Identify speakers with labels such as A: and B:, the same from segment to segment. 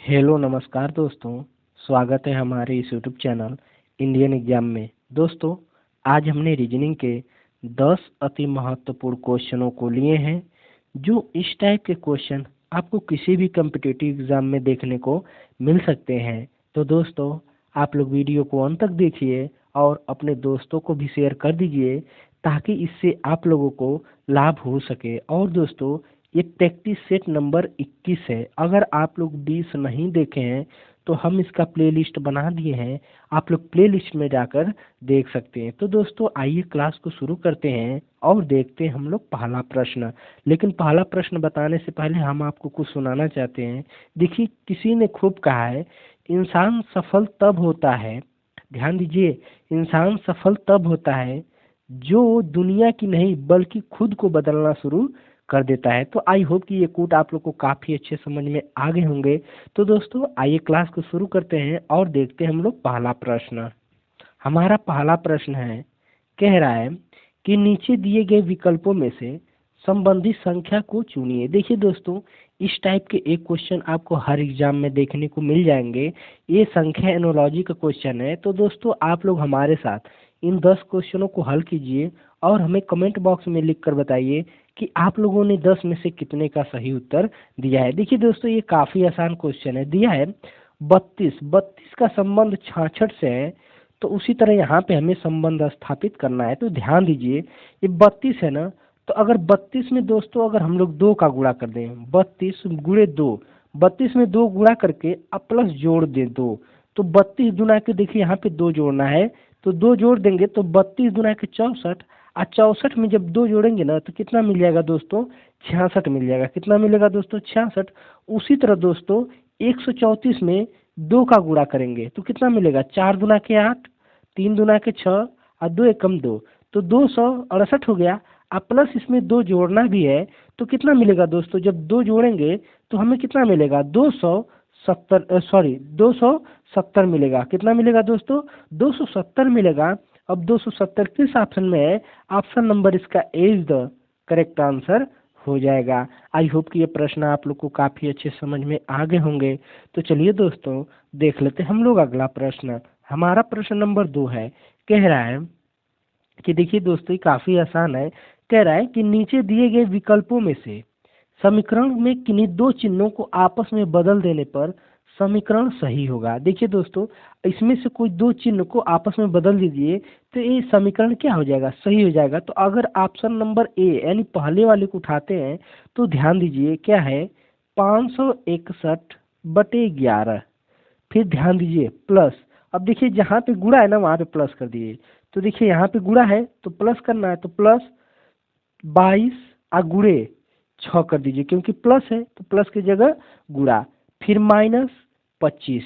A: Hello नमस्कार दोस्तों। स्वागत है हमारे इस यूट्यूब चैनल इंडियन एग्जाम में। दोस्तों, आज हमने रीजनिंग के 10 अति महत्वपूर्ण क्वेश्चनों को लिए हैं। जो इस टाइप के क्वेश्चन आपको किसी भी कम्पिटिटिव एग्जाम में देखने को मिल सकते हैं। तो दोस्तों, आप लोग वीडियो को अंत तक देखिए और अपने दोस्तों को भी शेयर कर दीजिए ताकि इससे आप लोगों को लाभ हो सके। और दोस्तों, ये प्रैक्टिस सेट नंबर 21 है। अगर आप लोग 20 नहीं देखे हैं तो हम इसका प्लेलिस्ट बना दिए हैं, आप लोग प्लेलिस्ट में जाकर देख सकते हैं। तो दोस्तों, आइए क्लास को शुरू करते हैं और देखते हैं हम लोग पहला प्रश्न। लेकिन पहला प्रश्न बताने से पहले हम आपको कुछ सुनाना चाहते हैं। देखिए, किसी ने खूब कहा है, इंसान सफल तब होता है, ध्यान दीजिए, इंसान सफल तब होता है जो दुनिया की नहीं बल्कि खुद को बदलना शुरू कर देता है। तो आई होप कि ये कोट आप लोग को काफ़ी अच्छे समझ में आ गए होंगे। तो दोस्तों, आइए क्लास को शुरू करते हैं और देखते हैं हम लोग पहला प्रश्न। हमारा पहला प्रश्न है, कह रहा है कि नीचे दिए गए विकल्पों में से संबंधित संख्या को चुनिए। देखिए दोस्तों, इस टाइप के एक क्वेश्चन आपको हर एग्जाम में देखने को मिल जाएंगे। ये संख्या एनोलॉजी का क्वेश्चन है। तो दोस्तों, आप लोग हमारे साथ इन 10 क्वेश्चनों को हल कीजिए और हमें कमेंट बॉक्स में लिख कर बताइए कि आप लोगों ने 10 में से कितने का सही उत्तर दिया है। देखिए दोस्तों, ये काफ़ी आसान क्वेश्चन है। दिया है 32, 32 का संबंध 66 से है। तो उसी तरह यहाँ पे हमें संबंध स्थापित करना है। तो ध्यान दीजिए, ये 32 है ना, तो अगर 32 में दोस्तों अगर हम लोग 2 का गुणा कर दें, 32 गुणे 2, 32 में 2 गुणा करके अब प्लस जोड़ दें 2, तो 32 गुना के देखिए यहाँ पे 2 जोड़ना है, तो 2 जोड़ देंगे तो 32 गुना के 64, और 64 में जब 2 जोड़ेंगे ना तो कितना मिल जाएगा दोस्तों, 66 मिल जाएगा। कितना मिलेगा दोस्तों, 66। उसी तरह दोस्तों 134 में 2 का गुणा करेंगे तो कितना मिलेगा, 4 दुना के 8, 3 दुना के 6 और 2 एकम 2, तो 268 हो गया। अब प्लस इसमें 2 जोड़ना भी है तो कितना मिलेगा दोस्तों, जब 2 जोड़ेंगे तो हमें कितना मिलेगा, 270 मिलेगा। कितना मिलेगा दोस्तों, 270 मिलेगा। अब 270 किस ऑप्शन में है, ऑप्शन नंबर इसका ए इज द करेक्ट आंसर हो जाएगा। आई होप कि ये प्रश्न आप लोग को काफ़ी अच्छे समझ में आ गए होंगे। तो चलिए दोस्तों, देख लेते हैं हम लोग अगला प्रश्न। हमारा प्रश्न नंबर 2 है, कह रहा है कि देखिए दोस्तों, ये काफ़ी आसान है। कह रहा है कि नीचे दिए गए विकल्पों में से समीकरण में किन्हीं 2 चिन्हों को आपस में बदल देने पर समीकरण सही होगा। देखिए दोस्तों, इसमें से कोई 2 चिन्ह को आपस में बदल दीजिए तो ये समीकरण क्या हो जाएगा, सही हो जाएगा। तो अगर ऑप्शन नंबर ए यानी पहले वाले को उठाते हैं तो ध्यान दीजिए क्या है, 561/11। फिर ध्यान दीजिए प्लस, अब देखिए जहाँ पे गुणा है ना वहाँ पे प्लस कर दिए। तो देखिए यहाँ पे गुणा है तो प्लस करना है, तो प्लस 22 और गुणे 6 कर दीजिए, क्योंकि प्लस है तो प्लस की जगह गुणा, फिर माइनस 25,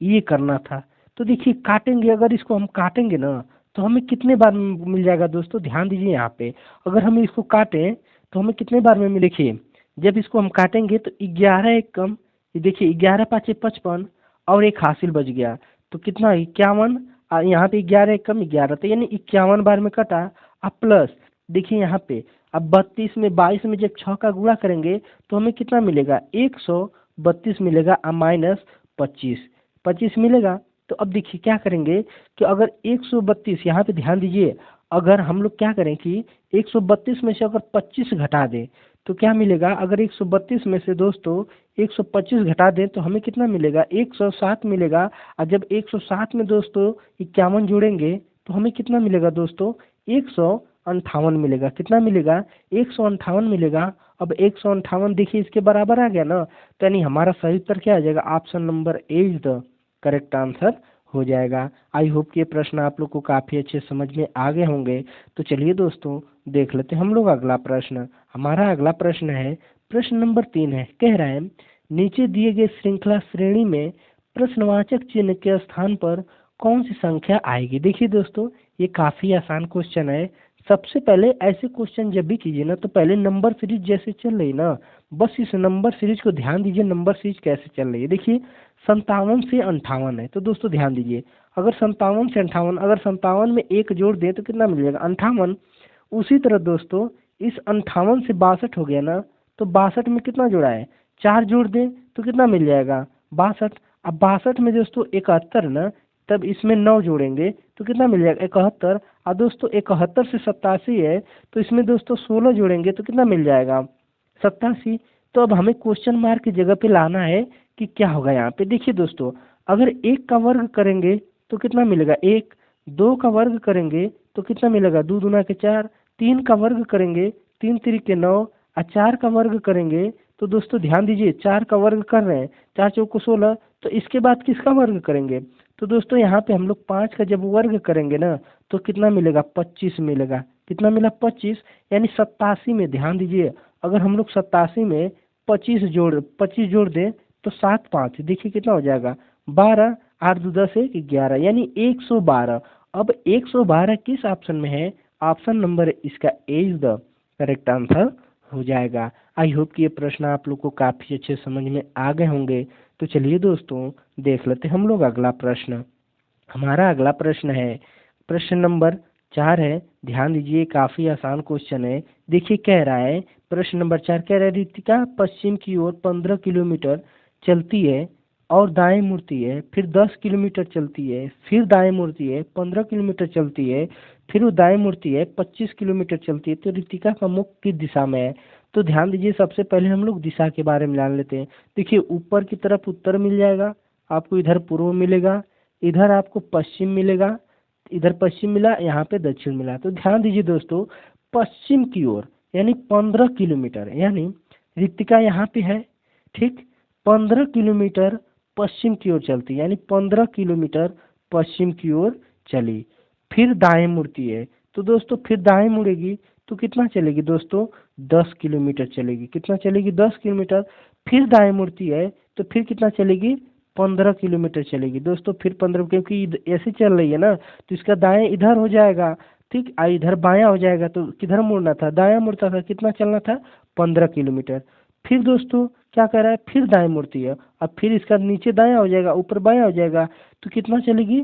A: ये करना था। तो देखिए काटेंगे, अगर इसको हम काटेंगे ना तो हमें कितने बार में मिल जाएगा दोस्तों, ध्यान दीजिए यहाँ पे, अगर हम इसको काटें तो हमें कितने बार में मिले, देखिए जब इसको हम काटेंगे तो 11 एक कम, ये देखिए 11 पाँचे 55 और एक हासिल बच गया, तो कितना 51, यहाँ पे 11 एक कम 11, तो यानी 51 बार में कटा। अब प्लस देखिए यहाँ पे, अब 32 में 22 में जब 6 का गुणा करेंगे तो हमें कितना मिलेगा, 132 मिलेगा और माइनस 25 मिलेगा। तो अब देखिए क्या करेंगे कि अगर 132, यहाँ पे ध्यान दीजिए, अगर हम लोग क्या करें कि 132 में से अगर 25 घटा दें तो क्या मिलेगा, अगर 132 में से दोस्तों 125 घटा दें तो हमें कितना मिलेगा, 107 मिलेगा। और जब 107 में दोस्तों 51 जोड़ेंगे तो हमें कितना मिलेगा दोस्तों, 158 मिलेगा। कितना मिलेगा, 158 मिलेगा। अब 158 देखिए इसके बराबर आ गया ना, तो यानी हमारा सही उत्तर क्या आ जाएगा, option number A is the correct answer हो जाएगा। आई होप कि ये प्रश्न आप लोग को काफ़ी अच्छे समझ में आ गए होंगे। तो चलिए दोस्तों, देख लेते हैं हम लोग अगला प्रश्न। हमारा अगला प्रश्न है, प्रश्न नंबर 3 है, कह रहा है नीचे दिए गए श्रृंखला श्रेणी में प्रश्नवाचक चिन्ह के स्थान पर कौन सी संख्या आएगी। देखिए दोस्तों, ये काफ़ी आसान क्वेश्चन है। सबसे पहले ऐसे क्वेश्चन जब भी कीजिए ना तो पहले नंबर सीरीज जैसे चल रही ना, बस इस नंबर सीरीज को ध्यान दीजिए, नंबर सीरीज कैसे चल रही है। देखिए 57 से 58 है, तो दोस्तों ध्यान दीजिए, अगर 57 से 58, अगर 57 में 1 जोड़ दें तो कितना मिल जाएगा, 58। उसी तरह दोस्तों इस 58 से 62 हो गया ना, तो 62 में कितना जोड़ा है, 4 जोड़ दें तो कितना मिल जाएगा, 62। अब 62 में दोस्तों 71 ना, तब इसमें 9 जोड़ेंगे तो कितना मिल जाएगा 71। और दोस्तों 71 से 87 है, तो इसमें दोस्तों 16 जोड़ेंगे तो कितना मिल जाएगा 87। तो अब हमें क्वेश्चन मार्क की जगह पे लाना है कि क्या होगा यहाँ पे। देखिए दोस्तों, अगर एक का वर्ग करेंगे तो कितना मिलेगा 1, 2 का वर्ग करेंगे तो कितना मिलेगा 2 दूना के 4, 3 का वर्ग करेंगे 3 तिरिक 9, और 4 का वर्ग करेंगे तो दोस्तों ध्यान दीजिए 4 का वर्ग कर रहे हैं, 4 चौको 16, तो इसके बाद किसका वर्ग करेंगे। तो दोस्तों यहाँ पे हम लोग 5 का जब वर्ग करेंगे ना तो कितना मिलेगा 25 मिलेगा। कितना मिला 25, यानी 87 में ध्यान दीजिए, अगर हम लोग 87 में 25 जोड़ दें तो 7 5 देखिए कितना हो जाएगा 12, 8 2 10 1 11, यानी 112। अब 112 किस ऑप्शन में है, ऑप्शन नंबर इसका ए इज द करेक्ट आंसर हो जाएगा। आई होप कि ये प्रश्न आप लोग को काफ़ी अच्छे समझ में आ गए होंगे। तो चलिए दोस्तों देख लेते हम लोग अगला प्रश्न। हमारा अगला प्रश्न है प्रश्न नंबर 4 है। ध्यान दीजिए काफ़ी आसान क्वेश्चन है। देखिए कह रहा है प्रश्न नंबर 4 कह रहा है रितिका पश्चिम की ओर 15 किलोमीटर चलती है और दाएं मुड़ती है, फिर 10 किलोमीटर चलती है, फिर दाएं मुड़ती है, 15 किलोमीटर चलती है, फिर वो दाएं मुड़ती है, 25 किलोमीटर चलती है। तो रितिका का मुख किस दिशा में है। तो ध्यान दीजिए सबसे पहले हम लोग दिशा के बारे में जान लेते हैं। देखिए ऊपर की तरफ उत्तर मिल जाएगा आपको, इधर पूर्व मिलेगा, इधर आपको पश्चिम मिलेगा, इधर पश्चिम मिला, यहाँ पे दक्षिण मिला। तो ध्यान दीजिए दोस्तों पश्चिम की ओर यानी 15 किलोमीटर, यानी रितिका यहाँ पे है, ठीक, 15 किलोमीटर पश्चिम की ओर चलती, यानी 15 किलोमीटर पश्चिम की ओर चली, फिर दाएं मुड़ती है। तो दोस्तों फिर दाएं मुड़ेगी तो कितना चलेगी दोस्तों 10 किलोमीटर चलेगी। कितना चलेगी 10 किलोमीटर। फिर दाएं मुड़ती है तो फिर कितना चलेगी 15 किलोमीटर चलेगी दोस्तों। फिर 15, क्योंकि ऐसे चल रही है ना तो इसका दाएं इधर हो जाएगा, ठीक, इधर बायां हो जाएगा। तो किधर मुड़ना था, दायां मुड़ता था, कितना चलना था 15 किलोमीटर। फिर दोस्तों क्या कर रहा है, फिर दाएं मुड़ती है, अब फिर इसका नीचे दायां हो जाएगा, ऊपर बायां हो जाएगा, तो कितना चलेगी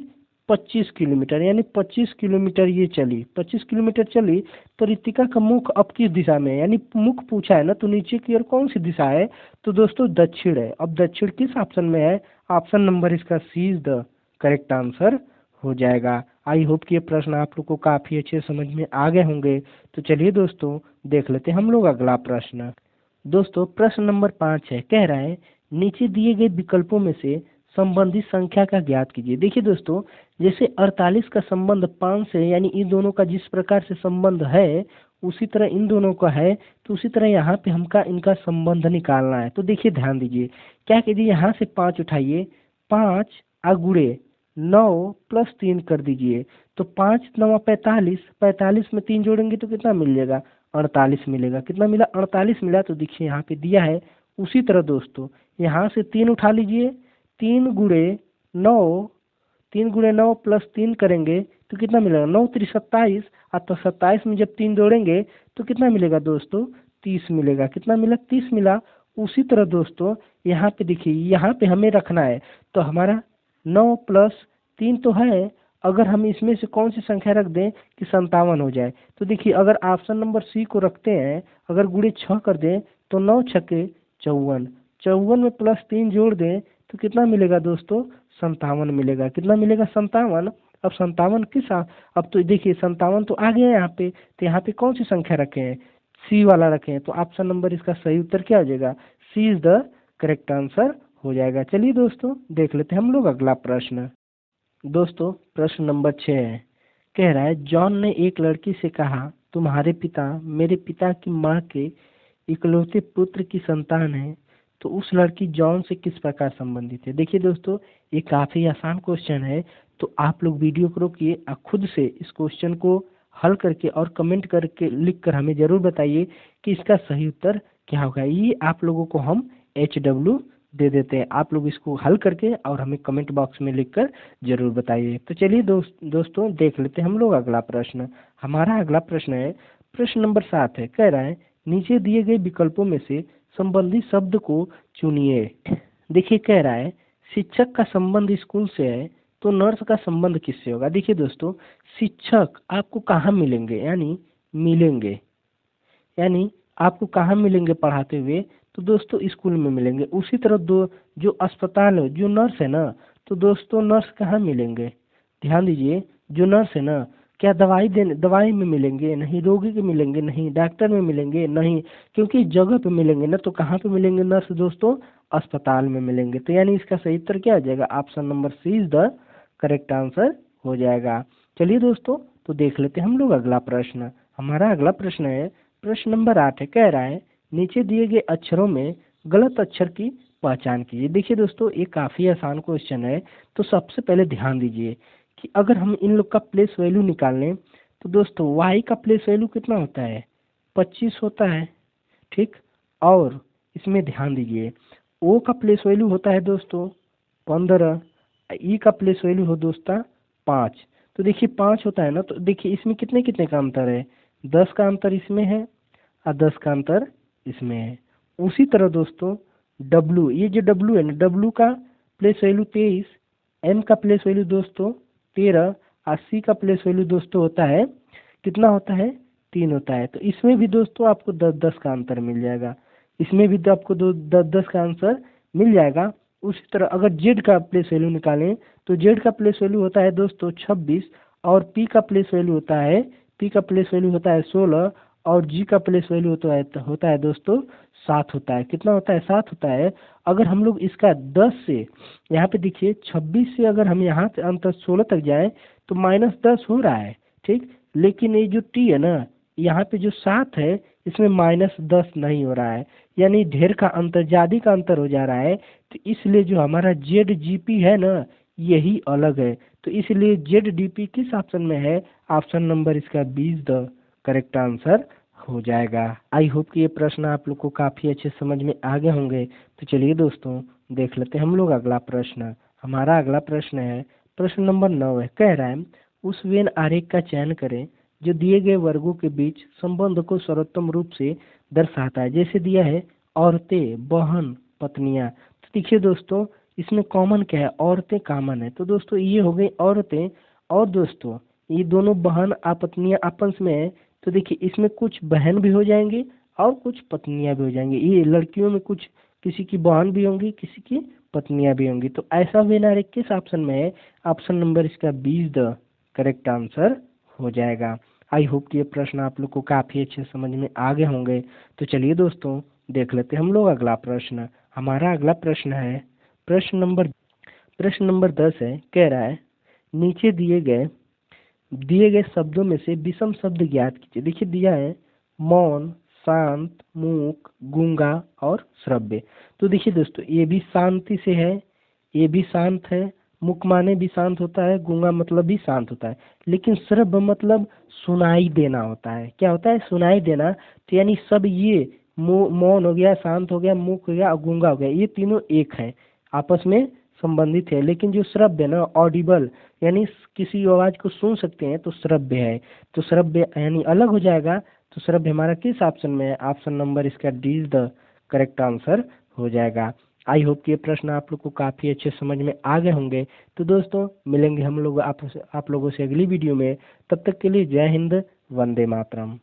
A: 25 किलोमीटर, यानी 25 किलोमीटर ये चली। 25 किलोमीटर चली तो रितिका का मुख अब किस दिशा में है, यानी मुख पूछा है ना, तो नीचे की ओर कौन सी दिशा है, तो दोस्तों दक्षिण है। अब दक्षिण किस ऑप्शन में है, ऑप्शन नंबर इसका सी इज द करेक्ट आंसर हो जाएगा। आई होप कि ये प्रश्न आप लोग को काफ़ी अच्छे समझ में आ गए होंगे। तो चलिए दोस्तों देख लेते हैं हम लोग अगला प्रश्न। दोस्तों प्रश्न नंबर 5 है, कह रहा है नीचे दिए गए विकल्पों में से संबंधित संख्या का ज्ञात कीजिए। देखिए दोस्तों जैसे 48 का संबंध 5 से, यानी इन दोनों का जिस प्रकार से संबंध है उसी तरह इन दोनों का है, तो उसी तरह यहाँ पे हमका इनका संबंध निकालना है। तो देखिए ध्यान दीजिए क्या कीजिए, यहाँ से 5 उठाइए, 5 गुणे 9 प्लस 3 कर दीजिए, तो 5 9 45, 45 में 3 जोड़ेंगे तो कितना मिल जाएगा 48 मिलेगा। कितना मिला 48 मिला। तो देखिए यहाँ पे दिया है। उसी तरह दोस्तों यहाँ से 3 उठा लीजिए, 3 गुणे 9, 3 गुणे 9 प्लस 3 करेंगे तो कितना मिलेगा 9 3 27, तो 27 में जब 3 जोड़ेंगे तो कितना मिलेगा दोस्तों 30 मिलेगा। कितना मिला 30 मिला। उसी तरह दोस्तों यहाँ पे देखिए, यहाँ पे हमें रखना है, तो हमारा 9 प्लस 3 तो है, अगर हम इसमें से कौन सी संख्या रख दें कि 57 हो जाए। तो देखिए अगर ऑप्शन नंबर सी को रखते हैं, अगर गुणे 6 कर दें तो 9 छक्के 54, 54 में प्लस 3 जोड़ दें तो कितना मिलेगा दोस्तों 57 मिलेगा। कितना मिलेगा 57। अब 57 किस अब तो देखिए 57 तो आ गया यहाँ पे, तो यहाँ पे कौन सी संख्या रखे हैं, सी वाला रखे हैं। तो ऑप्शन नंबर इसका सही उत्तर क्या हो जाएगा, सी इज द करेक्ट आंसर हो जाएगा। चलिए दोस्तों देख लेते हैं हम लोग अगला प्रश्न। दोस्तों प्रश्न नंबर 6 है, कह रहा है जॉन ने एक लड़की से कहा तुम्हारे पिता मेरे पिता की माँ के इकलौते पुत्र की संतान है, तो उस लड़की जॉन से किस प्रकार संबंधित है। देखिए दोस्तों ये काफ़ी आसान क्वेश्चन है, तो आप लोग वीडियो को रोकिए और खुद से इस क्वेश्चन को हल करके और कमेंट करके लिख कर हमें ज़रूर बताइए कि इसका सही उत्तर क्या होगा। ये आप लोगों को हम HW दे देते हैं, आप लोग इसको हल करके और हमें कमेंट बॉक्स में लिखकर जरूर बताइए। तो चलिए दोस्तों देख लेते हैं हम लोग अगला प्रश्न। हमारा अगला प्रश्न है प्रश्न नंबर 7 है, कह रहा है नीचे दिए गए विकल्पों में से संबंधित शब्द को चुनिए। देखिए कह रहा है शिक्षक का संबंध स्कूल से है, तो नर्स का संबंध किससे होगा। देखिए दोस्तों शिक्षक आपको कहाँ मिलेंगे, यानी मिलेंगे, यानी आपको कहाँ मिलेंगे पढ़ाते हुए, तो दोस्तों स्कूल में मिलेंगे। उसी तरह दो जो अस्पताल है, जो नर्स है ना, तो दोस्तों नर्स कहाँ मिलेंगे? ध्यान दीजिए, जो नर्स है ना, क्या दवाई में मिलेंगे? नहीं। रोगी के मिलेंगे? नहीं। डॉक्टर में मिलेंगे? नहीं। क्योंकि इस जगह पे मिलेंगे ना, तो कहाँ पे मिलेंगे नर्स दोस्तों? अस्पताल में मिलेंगे। तो यानी इसका सही उत्तर क्या आ जाएगा? Option number C is the correct answer हो जाएगा। चलिए दोस्तों, तो देख लेते हैं हम लोग अगला प्रश्न। हमारा अगला प्रश्न है प्रश्न नंबर 8 है। कह रहा है नीचे दिए गए अक्षरों में गलत अक्षर की पहचान कीजिए। देखिए दोस्तों, ये काफी आसान क्वेश्चन है। तो सबसे पहले ध्यान दीजिए कि अगर हम इन लोग का प्लेस वैल्यू निकाल लें तो दोस्तों y का प्लेस वैल्यू कितना होता है? 25 होता है। ठीक। और इसमें ध्यान दीजिए, ओ का प्लेस वैल्यू होता है दोस्तों 15, ई का प्लेस वैल्यू हो दोस्तों 5। तो देखिए 5 होता है ना, तो देखिए इसमें कितने कितने का अंतर है? 10 का अंतर इसमें है और 10 का अंतर इसमें है। उसी तरह दोस्तों डब्लू, ये जो डब्लू है ना, डब्लू का प्लेस वैल्यू 23, एम का प्लेस वैल्यू दोस्तों 13 और सी का प्लेस वैल्यू दोस्तों होता है कितना होता है? 3 होता है। तो इसमें भी दोस्तों आपको 10-10 का अंतर मिल जाएगा। इसमें भी तो आपको 10-10 का आंसर मिल जाएगा। उसी तरह अगर जेड का प्लेस वैल्यू निकालें तो जेड का प्लेस वैल्यू होता है दोस्तों 26 और पी का प्लेस वैल्यू होता है 16 और जी का प्लेस वैल्यू होता है दोस्तों 7 होता है। कितना होता है? 7 होता है। अगर हम लोग इसका 10 से यहाँ पे देखिए 26 से अगर हम यहाँ से अंतर 16 तक जाए तो -10 हो रहा है। ठीक। लेकिन ये जो टी है ना, यहाँ पे जो 7 है इसमें -10 नहीं हो रहा है, यानी ढेर का अंतर, ज्यादा का अंतर हो जा रहा है। तो इसलिए जो हमारा जेड जीपी है ना, यही अलग है। तो इसलिए जेड डीपी किस ऑप्शन में है? ऑप्शन नंबर इसका 20 द करेक्ट आंसर हो जाएगा। आई होप कि ये प्रश्न आप लोग को काफी अच्छे समझ में आ गए होंगे। तो चलिए दोस्तों, देख लेते हैं हम लोग अगला प्रश्न। हमारा अगला प्रश्न है प्रश्न नंबर 9 है। कह रहा है उस वेन आरेख का चयन करें जो दिए गए वर्गों के बीच संबंध को सर्वोत्तम रूप से दर्शाता है। जैसे दिया है औरतें, बहन, पत्नियां। तो देखिए दोस्तों, इसमें कॉमन क्या है? औरतें कॉमन है। तो दोस्तों ये हो गई औरतें, और दोस्तों ये दोनों बहन और पत्नियां आपस में है। तो देखिए इसमें कुछ बहन भी हो जाएंगी और कुछ पत्नियां भी हो जाएंगी। ये लड़कियों में कुछ किसी की बहन भी होंगी, किसी की पत्नियां भी होंगी। तो ऐसा वेन आरेख किस ऑप्शन में है? ऑप्शन नंबर इसका 20 द करेक्ट आंसर हो जाएगा। आई होप कि ये प्रश्न आप लोग को काफी अच्छे समझ में आ गए होंगे। तो चलिए दोस्तों, देख लेते हैं हम लोग अगला प्रश्न। हमारा अगला प्रश्न है प्रश्न नंबर 10 है। कह रहा है नीचे दिए गए शब्दों में से विषम शब्द ज्ञात कीजिए। देखिए दिया है मौन, शांत, मूक, गूंगा और श्रव्य। तो देखिए दोस्तों, ये भी शांति से है, ये भी शांत है। मूक माने भी शांत होता है, गूंगा मतलब भी शांत होता है। लेकिन श्रव्य मतलब सुनाई देना होता है। क्या होता है? सुनाई देना। तो यानी सब ये मौन हो गया, शांत हो गया, मूक हो गया और गूंगा हो गया, ये तीनों एक है, आपस में संबंधित है। लेकिन जो श्रव्य ना, ऑडिबल, यानी किसी आवाज को सुन सकते हैं, तो श्रव्य है। तो श्रव्य यानी अलग हो जाएगा। तो श्रव्य हमारा किस ऑप्शन में है? ऑप्शन नंबर इसका D is the correct answer हो जाएगा। आई होप कि ये प्रश्न आप लोग को काफी अच्छे समझ में आ गए होंगे। तो दोस्तों मिलेंगे हम लोग आप लोगों से अगली वीडियो में। तब तक के लिए जय हिंद, वंदे मातरम।